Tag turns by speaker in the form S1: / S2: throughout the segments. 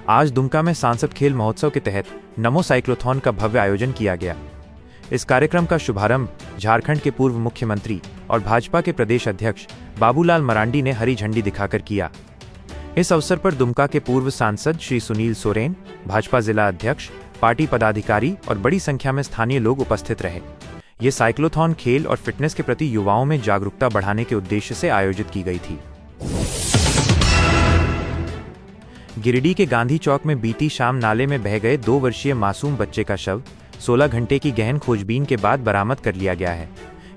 S1: आज दुमका में सांसद खेल महोत्सव के तहत नमो साइक्लोथॉन का भव्य आयोजन किया गया। इस कार्यक्रम का शुभारंभ झारखंड के पूर्व मुख्यमंत्री और भाजपा के प्रदेश अध्यक्ष बाबूलाल मरांडी ने हरी झंडी दिखाकर किया। इस अवसर पर दुमका के पूर्व सांसद श्री सुनील सोरेन, भाजपा जिला अध्यक्ष, पार्टी पदाधिकारी और बड़ी संख्या में स्थानीय लोग उपस्थित रहे। ये साइक्लोथॉन खेल और फिटनेस के प्रति युवाओं में जागरूकता बढ़ाने के उद्देश्य से आयोजित की गई थी। गिरिडीह के गांधी चौक में बीती शाम नाले में बह गए 2 वर्षीय मासूम बच्चे का शव 16 घंटे की गहन खोजबीन के बाद बरामद कर लिया गया है।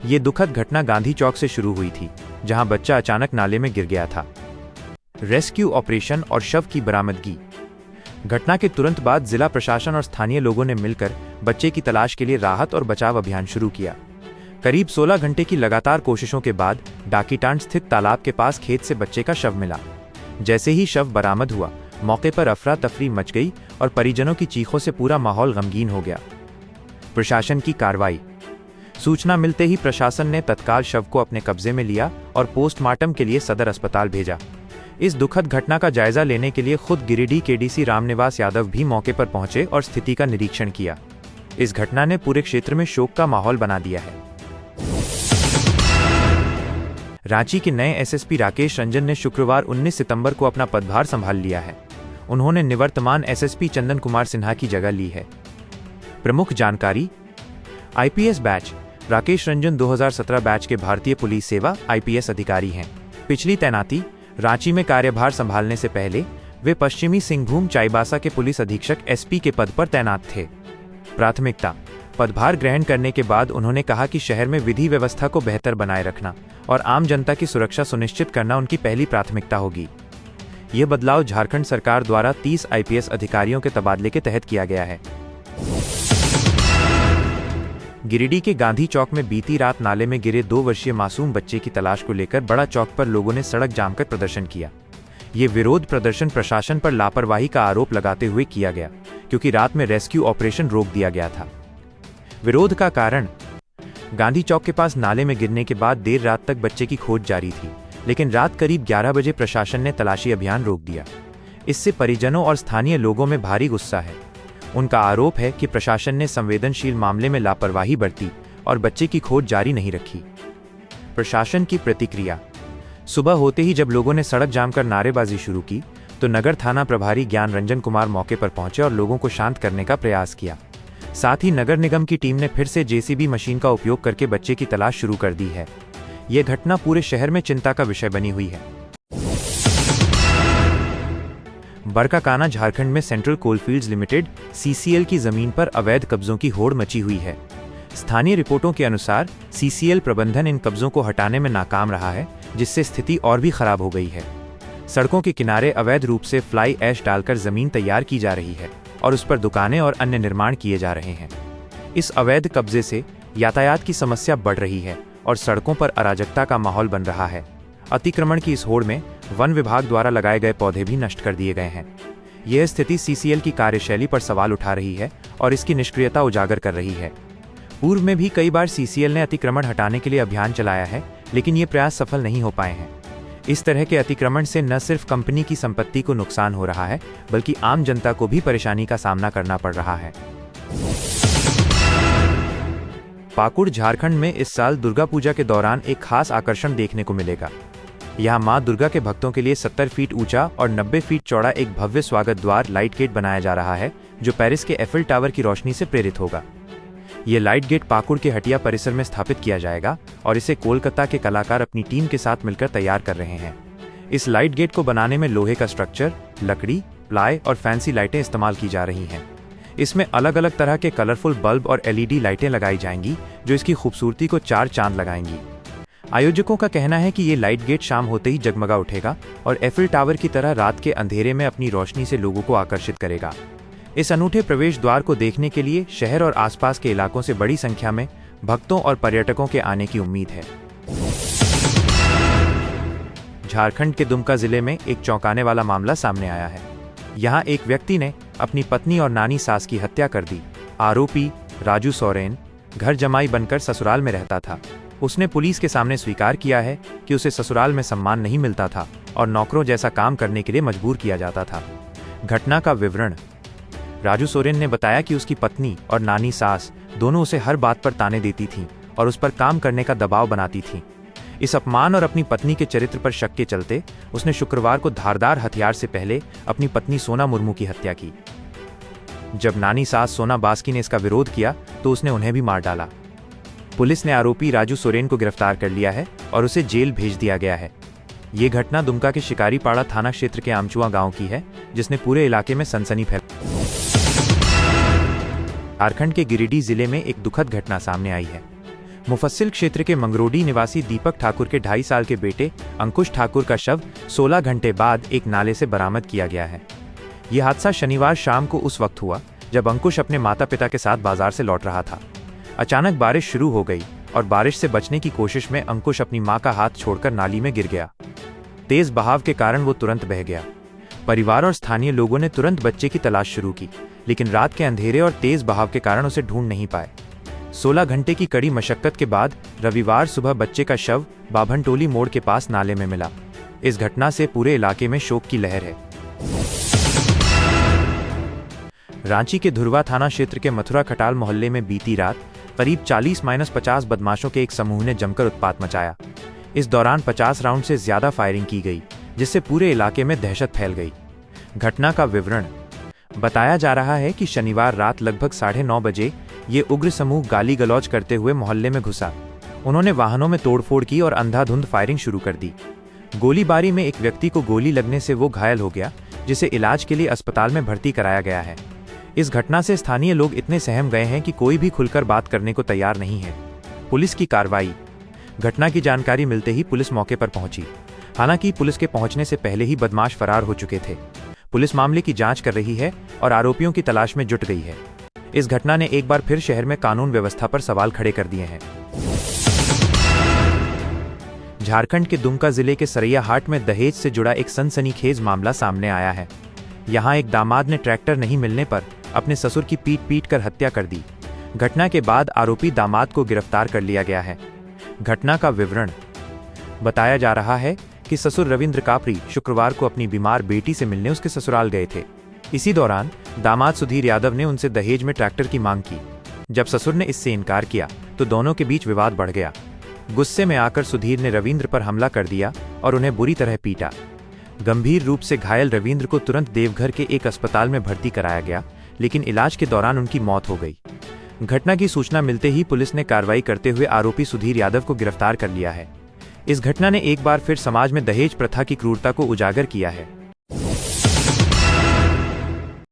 S1: ये दुखद घटना गांधी चौक से शुरू हुई थी, जहां बच्चा अचानक नाले में गिर गया था। रेस्क्यू ऑपरेशन और शव की बरामदगी। घटना के तुरंत बाद जिला प्रशासन और स्थानीय लोगों ने मिलकर बच्चे की तलाश के लिए राहत और बचाव अभियान शुरू किया। करीब 16 घंटे की लगातार कोशिशों के बाद डाकीटांड स्थित तालाब के पास खेत से बच्चे का शव मिला। जैसे ही शव बरामद हुआ, मौके पर अफरा तफरी मच गई और परिजनों की चीखों से पूरा माहौल गमगीन हो गया। प्रशासन की कार्रवाई। सूचना मिलते ही प्रशासन ने तत्काल शव को अपने कब्जे में लिया और पोस्टमार्टम के लिए सदर अस्पताल भेजा। इस दुखद घटना का जायजा लेने के लिए खुद गिरिडीह के डीसी रामनिवास यादव भी मौके पर पहुंचे और स्थिति का निरीक्षण किया। इस घटना ने पूरे क्षेत्र में शोक का माहौल बना दिया है। रांची के नए एसएसपी राकेश रंजन ने शुक्रवार 19 सितंबर को अपना पदभार संभाल लिया है। उन्होंने निवर्तमान एसएसपी चंदन कुमार सिन्हा की जगह ली है। प्रमुख जानकारी। IPS batch. Rakesh Ranjan 2017 batch के भारतीय पुलिस सेवा आईपीएस अधिकारी हैं। पिछली तैनाती रांची में कार्यभार संभालने से पहले वे पश्चिमी सिंहभूम चाईबासा के पुलिस अधीक्षक एसपी के पद पर तैनात थे। प्राथमिकता। पदभार ग्रहण करने के बाद उन्होंने कहा कि शहर में विधि व्यवस्था को बेहतर बनाए रखना और आम जनता की सुरक्षा सुनिश्चित करना उनकी पहली प्राथमिकता होगी। ये बदलाव झारखंड सरकार द्वारा 30 आईपीएस अधिकारियों के तबादले के तहत किया गया है। गिरिडीह के गांधी चौक में बीती रात नाले में गिरे 2 वर्षीय मासूम बच्चे की तलाश को लेकर बड़ा चौक पर लोगों ने सड़क जाम कर प्रदर्शन किया। ये विरोध प्रदर्शन प्रशासन पर लापरवाही का आरोप लगाते हुए किया गया, क्योंकि रात में रेस्क्यू ऑपरेशन रोक दिया गया था। विरोध का कारण। गांधी चौक के पास नाले में गिरने के बाद देर रात तक बच्चे की खोज जारी थी, लेकिन रात करीब 11 बजे प्रशासन ने तलाशी अभियान रोक दिया। इससे परिजनों और स्थानीय लोगों में भारी गुस्सा है। उनका आरोप है कि प्रशासन ने संवेदनशील मामले में लापरवाही बरती और बच्चे की खोज जारी नहीं रखी। प्रशासन की प्रतिक्रिया। सुबह होते ही जब लोगों ने सड़क जाम कर नारेबाजी शुरू की, तो नगर थाना प्रभारी ज्ञान रंजन कुमार मौके पर पहुंचे और लोगों को शांत करने का प्रयास किया। साथ ही नगर निगम की टीम ने फिर से जेसीबी मशीन का उपयोग करके बच्चे की तलाश शुरू कर दी है। यह घटना पूरे शहर में चिंता का विषय बनी हुई है। बरकाकाना झारखंड में सेंट्रल कोलफील्ड्स लिमिटेड सीसीएल की जमीन पर अवैध कब्जों की होड़ मची हुई है। स्थानीय रिपोर्टों के अनुसार सीसीएल प्रबंधन इन कब्जों को हटाने में नाकाम रहा है, जिससे स्थिति और भी खराब हो गई है। सड़कों के किनारे अवैध रूप से फ्लाई ऐश डालकर जमीन तैयार की जा रही है और उस पर दुकानें और अन्य निर्माण किए जा रहे हैं। इस अवैध कब्जे से यातायात की समस्या बढ़ रही है और सड़कों पर अराजकता का माहौल बन रहा है। अतिक्रमण की इस होड़ में वन विभाग द्वारा लगाए गए पौधे भी नष्ट कर दिए गए हैं। यह स्थिति सीसीएल की कार्यशैली पर सवाल उठा रही है और इसकी निष्क्रियता उजागर कर रही है। पूर्व में भी कई बार सीसीएल ने अतिक्रमण हटाने के लिए अभियान चलाया है, लेकिन ये प्रयास सफल नहीं हो पाए हैं। इस तरह के अतिक्रमण से न सिर्फ कंपनी की संपत्ति को नुकसान हो रहा है, बल्कि आम जनता को भी परेशानी का सामना करना पड़ रहा है। पाकुड़ झारखंड में इस साल दुर्गा पूजा के दौरान एक खास आकर्षण देखने को मिलेगा। यहाँ मां दुर्गा के भक्तों के लिए 70 फीट ऊंचा और 90 फीट चौड़ा एक भव्य स्वागत द्वार लाइट गेट बनाया जा रहा है, जो पेरिस के एफिल टावर की रोशनी से प्रेरित होगा। ये लाइट गेट पाकुड़ के हटिया परिसर में स्थापित किया जाएगा और इसे कोलकाता के कलाकार अपनी टीम के साथ मिलकर तैयार कर रहे हैं। इस लाइट गेट को बनाने में लोहे का स्ट्रक्चर, लकड़ी, प्लाई और फैंसी लाइटें इस्तेमाल की जा रही हैं। इसमें अलग अलग तरह के कलरफुल बल्ब और एलईडी लाइटें लगाई जाएंगी, जो इसकी खूबसूरती को 4 चांद लगाएंगी। आयोजकों का कहना है कि ये लाइट गेट शाम होते ही जगमगा उठेगा और एफिल टावर की तरह रात के अंधेरे में अपनी रोशनी से लोगों को आकर्षित करेगा। इस अनूठे प्रवेश द्वार को देखने के लिए शहर और आसपास के इलाकों से बड़ी संख्या में भक्तों और पर्यटकों के आने की उम्मीद है। झारखंड के दुमका जिले में एक चौंकाने वाला मामला सामने आया है। यहाँ एक व्यक्ति ने अपनी पत्नी और नानी सास की हत्या कर दी। आरोपी राजू सोरेन घर जमाई बनकर ससुराल में रहता था। उसने पुलिस के सामने स्वीकार किया है कि उसे ससुराल में सम्मान नहीं मिलता था और नौकरों जैसा काम करने के लिए मजबूर किया जाता था। घटना का विवरण। राजू सोरेन ने बताया कि उसकी पत्नी और नानी सास दोनों उसे हर बात पर ताने देती थीं और उस पर काम करने का दबाव बनाती थीं। इस अपमान और अपनी पत्नी के चरित्र पर शक के चलते उसने शुक्रवार को धारदार हथियार से पहले अपनी पत्नी सोना मुर्मू की हत्या की। जब नानी सास सोना बास्की ने इसका विरोध किया तो उसने उन्हें भी मार डाला। पुलिस ने आरोपी राजू सोरेन को गिरफ्तार कर लिया है और उसे जेल भेज दिया गया है। ये घटना दुमका के शिकारीपाड़ा थाना क्षेत्र के आमचुआ गांव की है, जिसने पूरे इलाके में सनसनी फैलाई। झारखंड के गिरिडीह जिले में एक दुखद घटना सामने आई है। मुफस्सिल क्षेत्र के मंगरोडी निवासी दीपक ठाकुर के 2.5 साल के बेटे अंकुश ठाकुर का शव 16 घंटे बाद एक नाले से बरामद किया गया है। यह हादसा शनिवार शाम को उस वक्त हुआ जब अंकुश अपने माता पिता के साथ बाजार से लौट रहा था। अचानक बारिश शुरू हो गई और बारिश से बचने की कोशिश में अंकुश अपनी मां का हाथ छोड़कर नाली में गिर गया। तेज बहाव के कारण वो तुरंत बह गया। परिवार और स्थानीय लोगों ने तुरंत बच्चे की तलाश शुरू की, लेकिन रात के अंधेरे और तेज बहाव के कारण उसे ढूंढ नहीं पाए। 16 घंटे की कड़ी मशक्कत के बाद रविवार सुबह बच्चे का शव बाभनटोली मोड़ के पास नाले में मिला। इस घटना से पूरे इलाके में शोक की लहर है। रांची के धुरवा थाना क्षेत्र के मथुरा खटाल मोहल्ले में बीती रात करीब 40-50 बदमाशों के एक समूह ने जमकर उत्पात मचाया। इस दौरान 50 राउंड से ज्यादा फायरिंग की गई, जिससे पूरे इलाके में दहशत फैल गई। घटना का विवरण। बताया जा रहा है कि शनिवार रात लगभग 9:30 बजे ये उग्र समूह गाली गलौज करते हुए मोहल्ले में घुसा। उन्होंने वाहनों में तोड़फोड़ की और अंधाधुंध फायरिंग शुरू कर दी। गोलीबारी में एक व्यक्ति को गोली लगने से वो घायल हो गया, जिसे इलाज के लिए अस्पताल में भर्ती कराया गया है। इस घटना से स्थानीय लोग इतने सहम गए हैं कि कोई भी खुलकर बात करने को तैयार नहीं है। पुलिस की कार्रवाई। घटना की जानकारी मिलते ही पुलिस मौके पर पहुंची। हालांकि पुलिस के पहुंचने से पहले ही बदमाश फरार हो चुके थे। पुलिस मामले की जांच कर रही है और आरोपियों की तलाश में जुट गई है। इस घटना ने एक बार फिर शहर में कानून व्यवस्था पर सवाल खड़े कर दिए हैं। झारखंड के दुमका जिले के सरैयाहाट में दहेज से जुड़ा एक सनसनीखेज मामला सामने आया है। यहां एक दामाद ने ट्रैक्टर नहीं मिलने पर अपने ससुर की पीट कर हत्या कर दी। घटना के बाद आरोपी दामाद को गिरफ्तार कर लिया गया है। घटना का विवरण। बताया जा रहा है कि ससुर रविंद्र कापरी शुक्रवार को अपनी बीमार बेटी से मिलने उसके ससुराल गए थे। इसी दौरान दामाद सुधीर यादव ने उनसे दहेज में ट्रैक्टर की मांग की। जब ससुर ने इससे इनकार किया तो दोनों के बीच विवाद बढ़ गया। गुस्से में आकर सुधीर ने रविंद्र पर हमला कर दिया और उन्हें बुरी तरह पीटा। गंभीर रूप से घायल रविंद्र को तुरंत देवघर के एक अस्पताल में भर्ती कराया गया, लेकिन इलाज के दौरान उनकी मौत हो गई। घटना की सूचना मिलते ही पुलिस ने कार्रवाई करते हुए आरोपी सुधीर यादव को गिरफ्तार कर लिया है। इस घटना ने एक बार फिर समाज में दहेज प्रथा की क्रूरता को उजागर किया है।